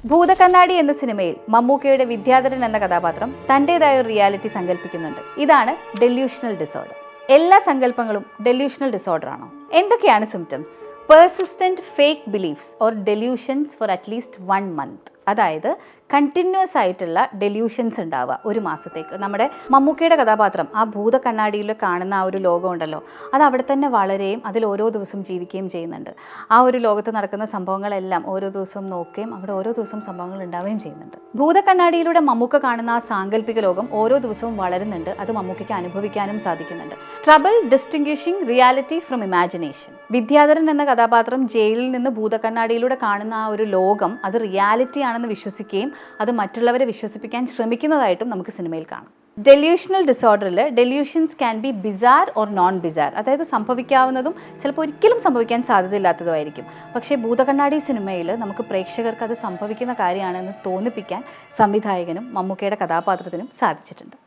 ഭൂതക്കണ്ണാടി എന്ന സിനിമയിൽ മമ്മൂക്കയുടെ വിദ്യാധരൻ എന്ന കഥാപാത്രം തൻ്റെതായ ഒരു റിയാലിറ്റി സങ്കല്പിക്കുന്നുണ്ട്. ഇതാണ് ഡെല്യൂഷണൽ ഡിസോർഡർ. എല്ലാ സങ്കല്പങ്ങളും ഡെല്യൂഷണൽ ഡിസോർഡർ ആണോ? എന്തൊക്കെയാണ് symptoms? Persistent fake beliefs or delusions for at least 1 month. അതായത് കണ്ടിന്യൂസ് ആയിട്ടുള്ള ഡെല്യൂഷൻസ് ഉണ്ടാവുക ഒരു മാസത്തേക്ക്. നമ്മുടെ മമ്മൂക്കയുടെ കഥാപാത്രം ആ ഭൂതക്കണ്ണാടിയിൽ കാണുന്ന ആ ഒരു ലോകം ഉണ്ടല്ലോ, അത് അവിടെ തന്നെ വളരുകയും അതിൽ ഓരോ ദിവസവും ജീവിക്കുകയും ചെയ്യുന്നുണ്ട്. ആ ഒരു ലോകത്ത് നടക്കുന്ന സംഭവങ്ങളെല്ലാം ഓരോ ദിവസവും നോക്കുകയും അവിടെ ഓരോ ദിവസവും സംഭവങ്ങൾ ഉണ്ടാവുകയും ചെയ്യുന്നുണ്ട്. ഭൂതക്കണ്ണാടിയിലൂടെ മമ്മൂക്ക കാണുന്ന ആ സാങ്കല്പിക ലോകം ഓരോ ദിവസവും വളരുന്നുണ്ട്. അത് മമ്മൂക്കയ്ക്ക് അനുഭവിക്കാനും സാധിക്കുന്നുണ്ട്. Trouble distinguishing reality from imagination. Vidyadharan എന്ന കഥാപാത്രം ജയിലിൽ നിന്ന് ഭൂതക്കണ്ണാടിയിലൂടെ കാണുന്ന ആ ഒരു ലോകം അത് റിയാലിറ്റി ആണെന്ന് വിശ്വസിക്കുകയും അത് മറ്റുള്ളവരെ വിശ്വസിപ്പിക്കാൻ ശ്രമിക്കുന്നതായിട്ടും നമുക്ക് സിനിമയിൽ കാണാം. ഡെല്യൂഷണൽ ഡിസോർഡറിൽ delusions can be bizarre or non bizarre. അതായത് സംഭവിക്കാവുന്നതും ചിലപ്പോൾ ഒരിക്കലും സംഭവിക്കാൻ സാധ്യതയില്ലാത്തതുമായിരിക്കും. പക്ഷേ ഭൂതക്കണ്ണാടി സിനിമയിൽ നമുക്ക് പ്രേക്ഷകർക്ക് അത് സംഭവിക്കുന്ന കാര്യമാണെന്ന് തോന്നിപ്പിക്കാൻ സംവിധായകനും മമ്മൂക്കയുടെ കഥാപാത്രത്തിനും സാധിച്ചിട്ടുണ്ട്.